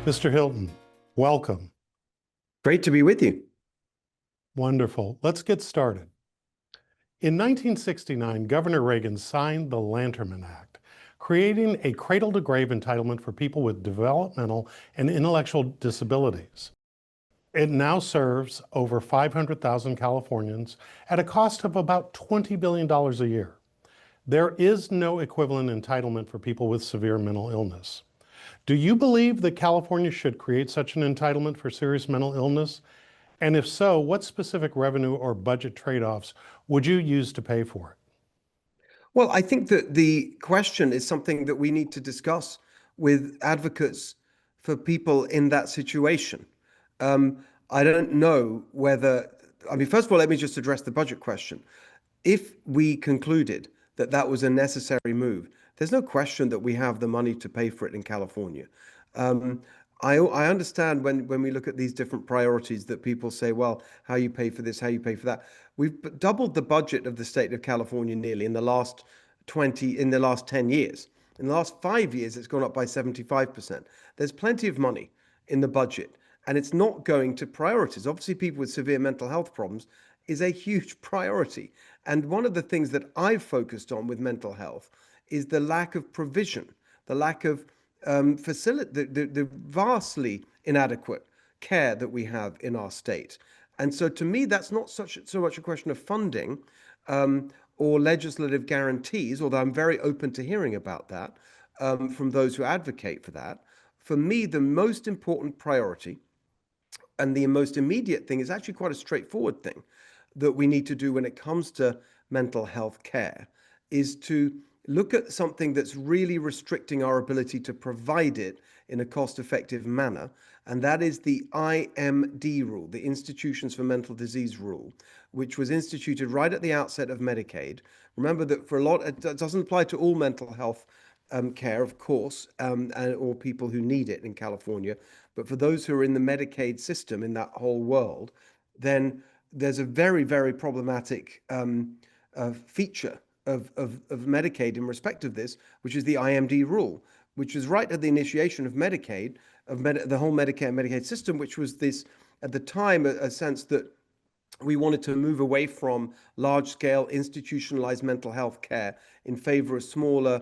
Mr. Hilton, welcome. Great to be with you. Wonderful. Let's get started. In 1969, Governor Reagan signed the Lanterman Act, creating a cradle-to-grave entitlement for people with developmental and intellectual disabilities. It now serves over 500,000 Californians at a cost of about $20 billion a year. There is no equivalent entitlement for people with severe mental illness. Do you believe that California should create such an entitlement for serious mental illness? And if so, what specific revenue or budget trade-offs would you use to pay for it? Well, I think that the question is something that we need to discuss with advocates for people in that situation. I don't know whether, first of all, let me just address the budget question. If we concluded that that was a necessary move, there's no question that we have the money to pay for it in California. I understand when we look at these different priorities that people say, well, how you pay for this, how you pay for that. We've doubled the budget of the state of California nearly in the last 10 years. In the last 5 years, it's gone up by 75%. There's plenty of money in the budget, and it's not going to priorities. Obviously, people with severe mental health problems is a huge priority. And one of the things that I've focused on with mental health is the lack of provision, the lack of facility, the vastly inadequate care that we have in our state. And so to me, that's not so much a question of funding or legislative guarantees, although I'm very open to hearing about that from those who advocate for that. For me, the most important priority and the most immediate thing is actually quite a straightforward thing that we need to do when it comes to mental health care is to look at something that's really restricting our ability to provide it in a cost-effective manner, and that is the IMD rule, the Institutions for Mental Disease rule, which was instituted right at the outset of Medicaid. Remember that for a lot, it doesn't apply to all mental health care, of course, or people who need it in California, but for those who are in the Medicaid system in that whole world, then there's a very, very problematic feature of Medicaid in respect of this, which is the IMD rule, which was right at the initiation of Medicaid, the whole Medicare and Medicaid system, which was this, at the time, a sense that we wanted to move away from large-scale institutionalized mental health care in favor of smaller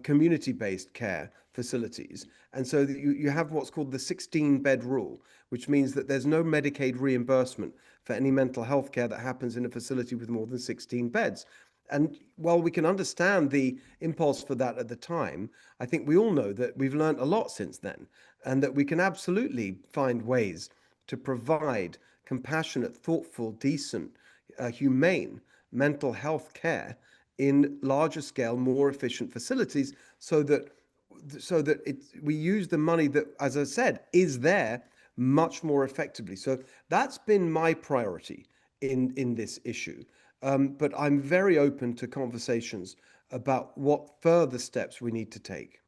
community-based care facilities. And so you have what's called the 16-bed rule, which means that there's no Medicaid reimbursement for any mental health care that happens in a facility with more than 16 beds. And while we can understand the impulse for that at the time, I think we all know that we've learned a lot since then, and that we can absolutely find ways to provide compassionate, thoughtful, decent, humane mental health care in larger scale, more efficient facilities so that we use the money that, as I said, is there much more effectively. So that's been my priority in this issue. But I'm very open to conversations about what further steps we need to take.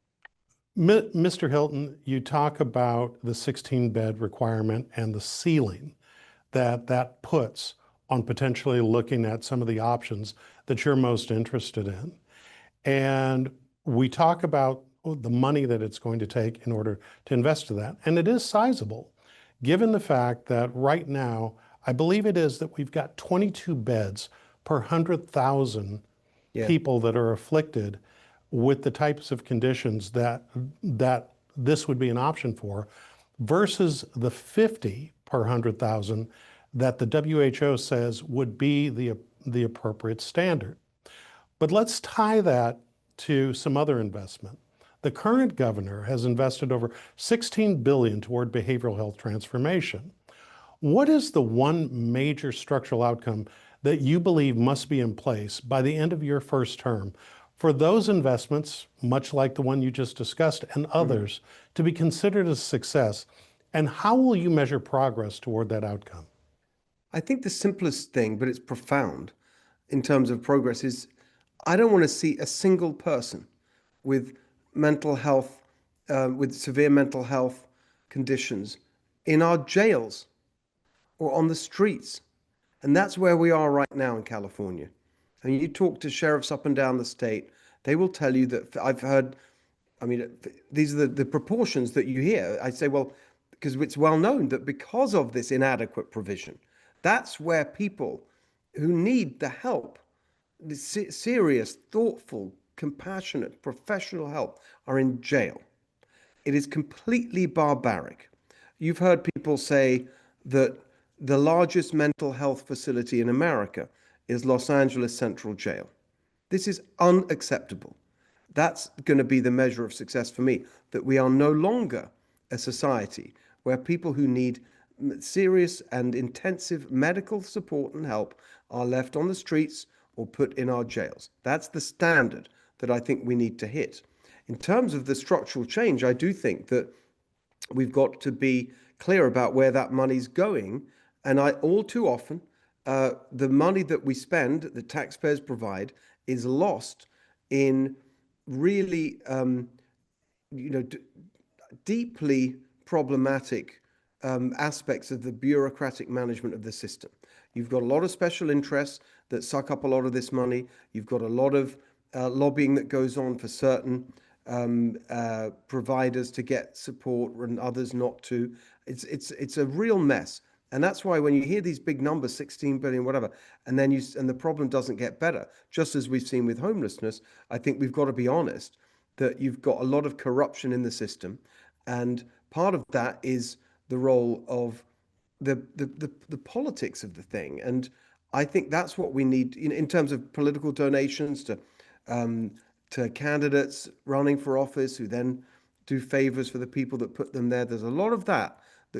Mr. Hilton, you talk about the 16-bed requirement and the ceiling that puts on potentially looking at some of the options that you're most interested in. And we talk about the money that it's going to take in order to invest in that. And it is sizable, given the fact that right now, I believe it is that we've got 22 beds per 100,000 people that are afflicted with the types of conditions that this would be an option for, versus the 50 per 100,000 that the WHO says would be the appropriate standard. But let's tie that to some other investment. The current governor has invested over $16 billion toward behavioral health transformation. What is the one major structural outcome that you believe must be in place by the end of your first term for those investments, much like the one you just discussed, and others, to be considered a success? And how will you measure progress toward that outcome? I think the simplest thing, but it's profound in terms of progress, is I don't want to see a single person with mental health, with severe mental health conditions in our jails or on the streets. And that's where we are right now in California. And you talk to sheriffs up and down the state, they will tell you that I've heard I mean, these are the proportions that you hear. I say, well, because it's well known that because of this inadequate provision, that's where people who need the help, the serious, thoughtful, compassionate, professional help, are in jail. It is completely barbaric. You've heard people say that the largest mental health facility in America is Los Angeles Central Jail. This is unacceptable. That's going to be the measure of success for me, that we are no longer a society where people who need serious and intensive medical support and help are left on the streets or put in our jails. That's the standard that I think we need to hit. In terms of the structural change, I do think that we've got to be clear about where that money's going. And all too often, the money that we spend, the taxpayers provide, is lost in really, deeply problematic aspects of the bureaucratic management of the system. You've got a lot of special interests that suck up a lot of this money. You've got a lot of lobbying that goes on for certain providers to get support and others not to. It's a real mess. And that's why when you hear these big numbers, 16 billion, whatever, and the problem doesn't get better, just as we've seen with homelessness, I think we've got to be honest that you've got a lot of corruption in the system. And part of that is the role of the politics of the thing. And I think that's what we need in terms of political donations to candidates running for office who then do favors for the people that put them there. There's a lot of that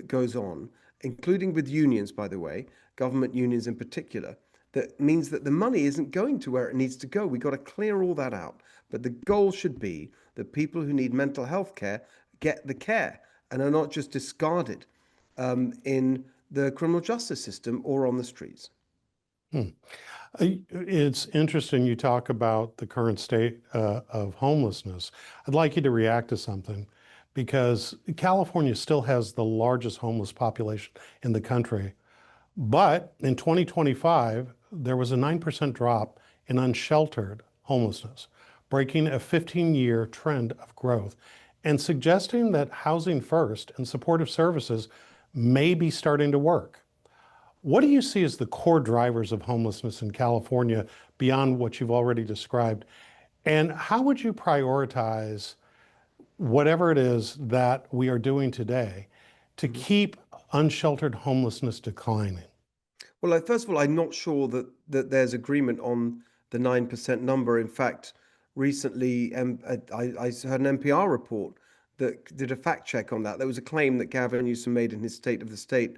goes on, including with unions, by the way, government unions in particular, that means that the money isn't going to where it needs to go. We've got to clear all that out. But the goal should be that people who need mental health care get the care and are not just discarded in the criminal justice system or on the streets. It's interesting you talk about the current state of homelessness. I'd like you to react to something because California still has the largest homeless population in the country. But in 2025, there was a 9% drop in unsheltered homelessness, breaking a 15-year trend of growth and suggesting that housing first and supportive services may be starting to work. What do you see as the core drivers of homelessness in California beyond what you've already described? And how would you prioritize whatever it is that we are doing today to keep unsheltered homelessness declining? Well, first of all, I'm not sure that there's agreement on the 9% number. In fact, recently I heard an NPR report that did a fact check on that. There was a claim that Gavin Newsom made in his State of the State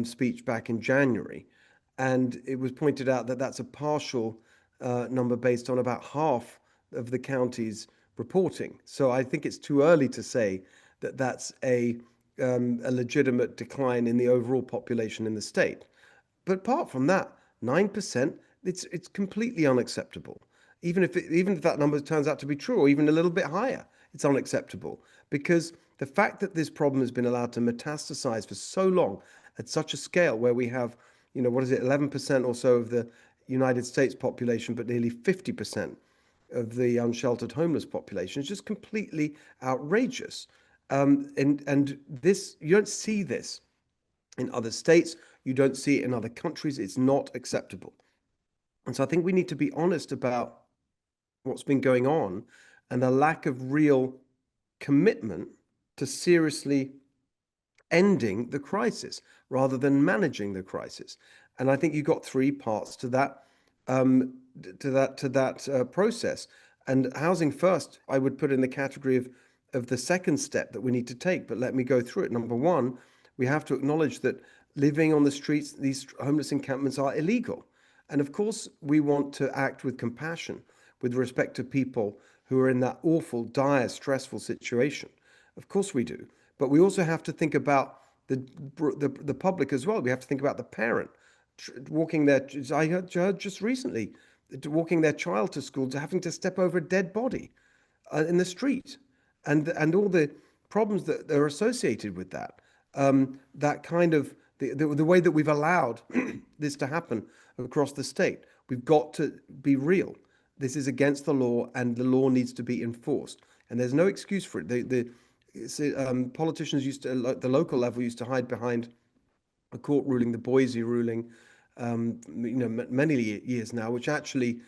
speech back in January. And it was pointed out that that's a partial number based on about half of the counties reporting. So I think it's too early to say that that's a legitimate decline in the overall population in the state. But apart from that, 9%, it's completely unacceptable. Even if that number turns out to be true, or even a little bit higher, it's unacceptable. Because the fact that this problem has been allowed to metastasize for so long at such a scale where we have, 11% or so of the United States population, but nearly 50% of the unsheltered homeless population is just completely outrageous. And this, you don't see this in other states. You don't see it in other countries. It's not acceptable. And so I think we need to be honest about what's been going on and the lack of real commitment to seriously ending the crisis rather than managing the crisis. And I think you've got three parts to that process. And housing first, I would put in the category of the second step that we need to take. But let me go through it. Number one, we have to acknowledge that living on the streets, these homeless encampments are illegal. And of course, we want to act with compassion with respect to people who are in that awful, dire, stressful situation. Of course we do. But we also have to think about the public as well. We have to think about the parent walking their, I heard just recently, walking their child to school, to having to step over a dead body in the street, and all the problems that are associated with that. That kind of the way that we've allowed this to happen across the state. We've got to be real. This is against the law, and the law needs to be enforced. and there's no excuse for it. Politicians used to, at the local level, used to hide behind a court ruling, the Boise ruling, many years now, which actually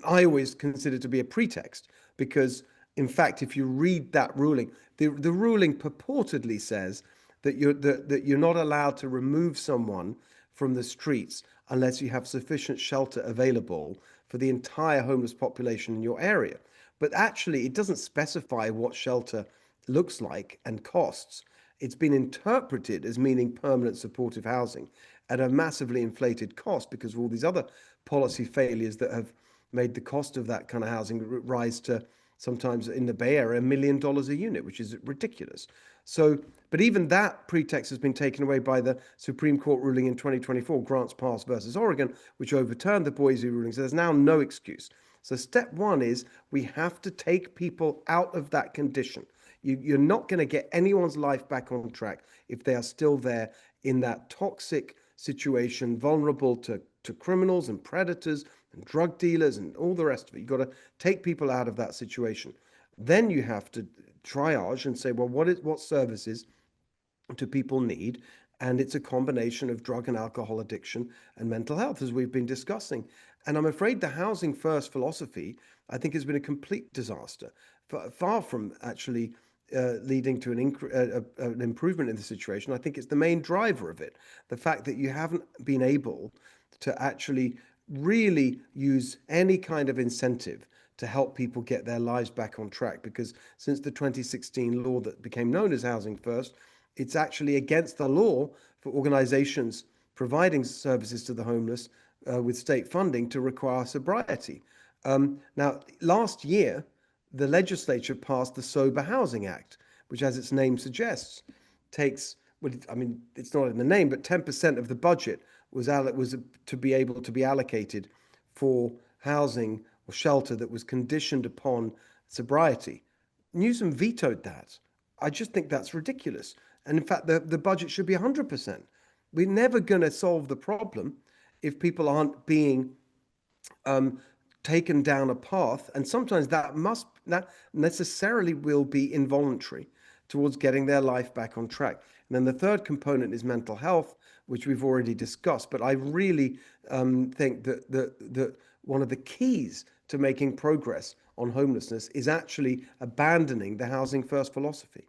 I always consider to be a pretext, because in fact, if you read that ruling, the ruling purportedly says that you're not allowed to remove someone from the streets unless you have sufficient shelter available for the entire homeless population in your area. But actually, it doesn't specify what shelter looks like and costs. It's been interpreted as meaning permanent supportive housing at a massively inflated cost because of all these other policy failures that have made the cost of that kind of housing rise to, sometimes in the Bay Area, $1 million a unit, which is ridiculous. So, but even that pretext has been taken away by the Supreme Court ruling in 2024, Grants Pass versus Oregon, which overturned the Boise ruling. So there's now no excuse. So step one is we have to take people out of that condition. You're not going to get anyone's life back on track if they are still there in that toxic situation, vulnerable to criminals and predators and drug dealers and all the rest of it. You've got to take people out of that situation. Then you have to triage and say, well, what services do people need? And it's a combination of drug and alcohol addiction and mental health, as we've been discussing. And I'm afraid the housing first philosophy, I think, has been a complete disaster, far from actually leading to an improvement in the situation. I think it's the main driver of it. The fact that you haven't been able to actually really use any kind of incentive to help people get their lives back on track. Because since the 2016 law that became known as Housing First, it's actually against the law for organizations providing services to the homeless with state funding to require sobriety. Now, last year, the legislature passed the Sober Housing Act, which, as its name suggests, takes, well, I mean, it's not in the name, but 10% of the budget was to be able to be allocated for housing or shelter that was conditioned upon sobriety. Newsom vetoed that. I just think that's ridiculous. And in fact, the budget should be 100%. We're never going to solve the problem if people aren't being taken down a path, and sometimes that necessarily will be involuntary towards getting their life back on track. And then the third component is mental health, which we've already discussed. But I really think that one of the keys to making progress on homelessness is actually abandoning the housing first philosophy.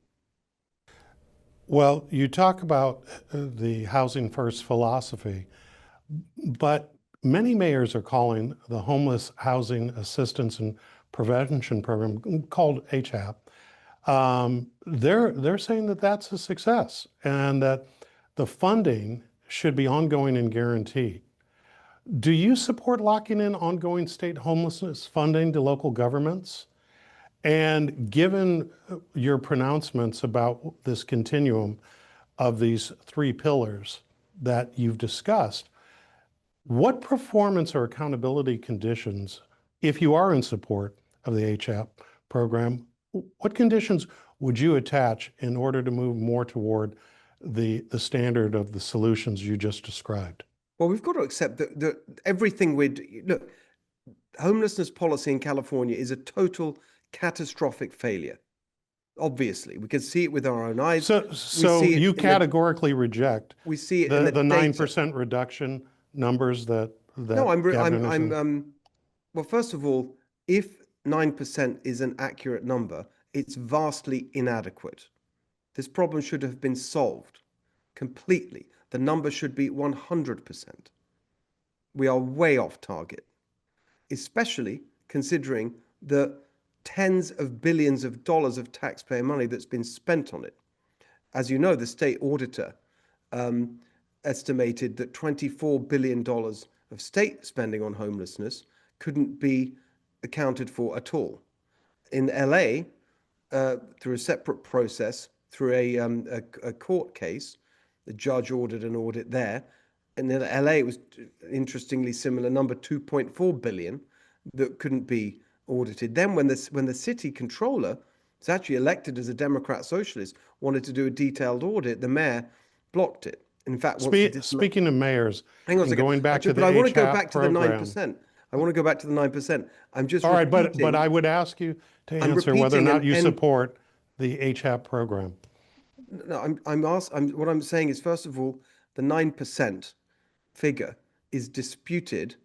Well, you talk about the housing first philosophy, but many mayors are calling the Homeless Housing Assistance and Prevention Program, called HAP. They're saying that that's a success and that the funding should be ongoing and guaranteed. Do you support locking in ongoing state homelessness funding to local governments? And given your pronouncements about this continuum of these three pillars that you've discussed, what performance or accountability conditions, if you are in support of the HAP program, what conditions would you attach in order to move more toward the standard of the solutions you just described? Well, we've got to accept that everything look, homelessness policy in California is a total catastrophic failure. Obviously, we can see it with our own eyes. So you categorically reject we see it the 9% reduction numbers that no, well, first of all, if 9% is an accurate number, it's vastly inadequate. This problem should have been solved completely. The number should be 100%. We are way off target, especially considering the tens of billions of dollars of taxpayer money that's been spent on it. As you know, the state auditor estimated that $24 billion of state spending on homelessness couldn't be accounted for at all. In LA, through a separate process, through a court case, the judge ordered an audit there. And in LA, it was interestingly similar number, 2.4 billion, that couldn't be audited. Then when the city controller was actually elected as a Democrat socialist, wanted to do a detailed audit, the mayor blocked it. In fact, speaking of mayors, hang on a second. going back to the but I want to go HAP back program. to the 9%. I want to go back to the 9%. I'm just All right, but repeating. I would ask you to I'm answer whether or repeating not you and support the HAP program. no, what I'm saying is, first of all, the 9% figure is disputed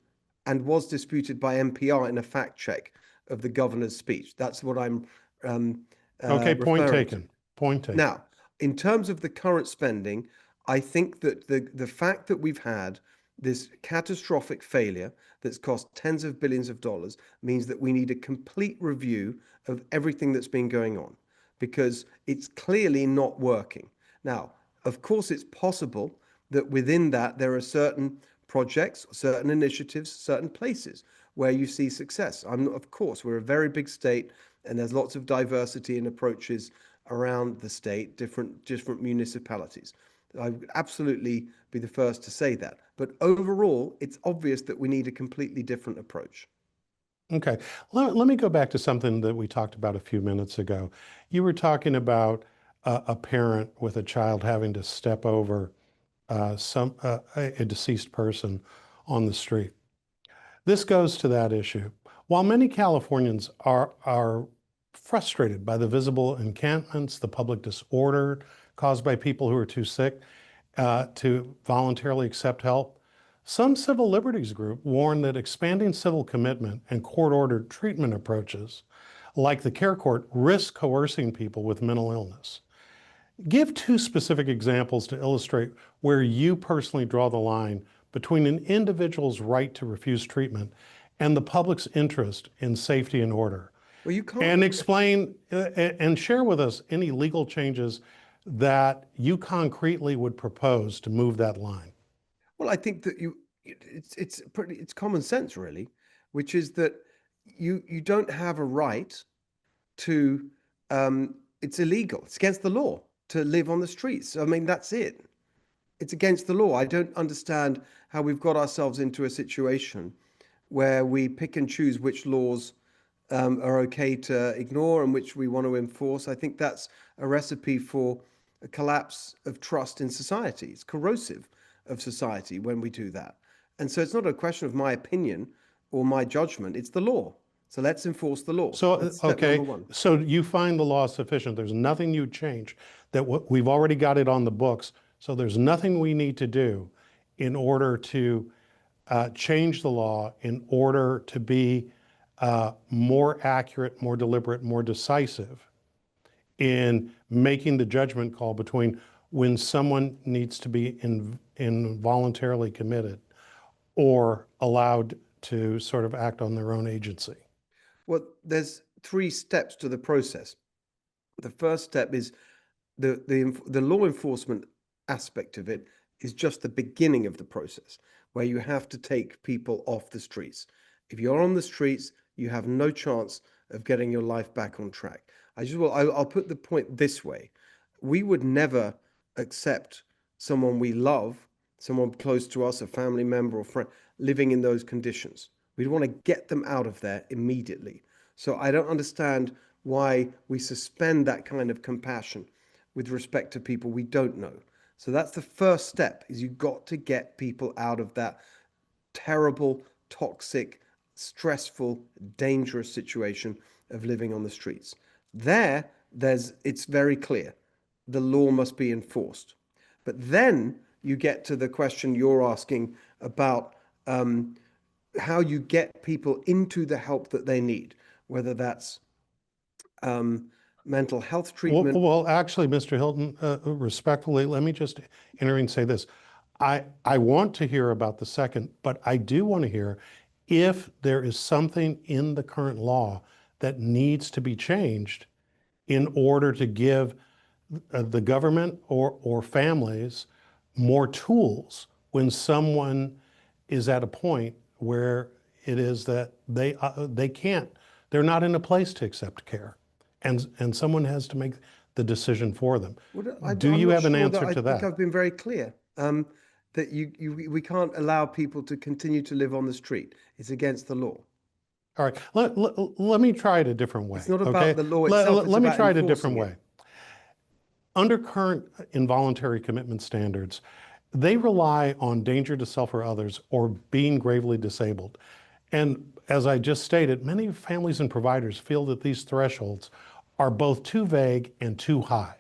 and was disputed by NPR in a fact check of the governor's speech. That's what I'm um, Okay, point referring to. taken. Point taken. Now, in terms of the current spending, I think that the fact that we've had this catastrophic failure that's cost tens of billions of dollars means that we need a complete review of everything that's been going on because it's clearly not working. Now, of course, it's possible that within that there are certain projects, certain initiatives, certain places where you see success. Of course, we're a very big state and there's lots of diversity in approaches around the state, different municipalities. I would absolutely be the first to say that. But overall, it's obvious that we need a completely different approach. Okay, let me go back to something that we talked about a few minutes ago. You were talking about a parent with a child having to step over a deceased person on the street. This goes to that issue. While many Californians are frustrated by the visible encampments, the public disorder caused by people who are too sick to voluntarily accept help, some civil liberties groups warn that expanding civil commitment and court-ordered treatment approaches, like the care court, risk coercing people with mental illness. Give two specific examples to illustrate where you personally draw the line between an individual's right to refuse treatment and the public's interest in safety and order. Well, you can't. And explain and share with us any legal changes that you concretely would propose to move that line. Well, I think that it's common sense really, which is that you don't have a right to it's illegal. It's against the law to live on the streets. I mean, that's it. It's against the law. I don't understand how we've got ourselves into a situation where we pick and choose which laws are okay to ignore and which we want to enforce. I think that's a recipe for a collapse of trust in society. It's corrosive of society when we do that. And so it's not a question of my opinion or my judgment, it's the law. So let's enforce the law. So, That's step okay, number one. so you find the law sufficient. There's nothing you'd change, that we've already got it on the books. So there's nothing we need to do in order to change the law in order to be more accurate, more deliberate, more decisive in making the judgment call between when someone needs to be involuntarily committed or allowed to sort of act on their own agency. Well, there's three steps to the process. The first step is the law enforcement aspect of it is just the beginning of the process, where you have to take people off the streets. If you're on the streets, you have no chance of getting your life back on track. I'll put the point this way. We would never accept someone we love, someone close to us, a family member or friend, living in those conditions. We'd want to get them out of there immediately. So I don't understand why we suspend that kind of compassion with respect to people we don't know. So that's the first step, is you've got to get people out of that terrible, toxic, stressful, dangerous situation of living on the streets. It's very clear. The law must be enforced. But then you get to the question you're asking about how you get people into the help that they need, whether that's mental health treatment. Well, actually, Mr. Hilton, respectfully, let me just enter and say this. I want to hear about the second, but I do want to hear if there is something in the current law that needs to be changed in order to give the government or families more tools when someone is at a point where it is that they can't, they're not in a place to accept care, and someone has to make the decision for them. Do I'm you not have an sure answer that to I think that? I've been very clear that we can't allow people to continue to live on the street. It's against the law. All right, let me try it a different way. It's not Okay, about the law itself. It's let me about try it a enforcing different it. way. Under current involuntary commitment standards, they rely on danger to self or others or being gravely disabled. And as I just stated, many families and providers feel that these thresholds are both too vague and too high.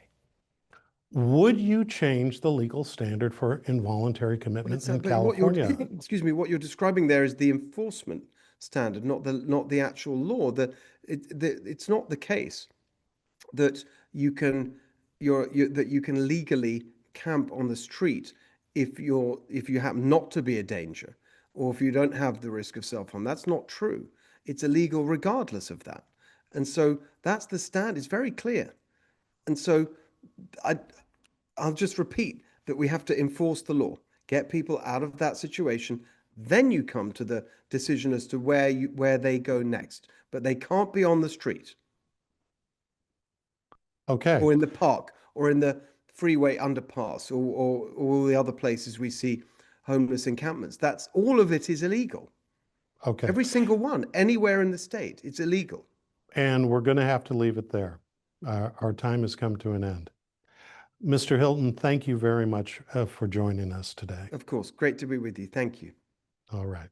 Would you change the legal standard for involuntary But commitment it's in but what you're California? excuse me, what you're describing there is the enforcement standard, not the actual law. It's not the case that you can that you can legally camp on the street if you happen not to be a danger, or if you don't have the risk of self-harm. That's not true. It's illegal regardless of that. And so that's the stand. It's very clear. And so I I'll just repeat that we have to enforce the law, get people out of that situation. Then you come to the decision as to where they go next. But they can't be on the street Okay. or in the park or in the freeway underpass or all the other places we see homeless encampments. That's all of it is illegal. Okay. Every single one, anywhere in the state, it's illegal. And we're going to have to leave it there. Our time has come to an end. Mr. Hilton, thank you very much for joining us today. Of course, great to be with you. Thank you. All right.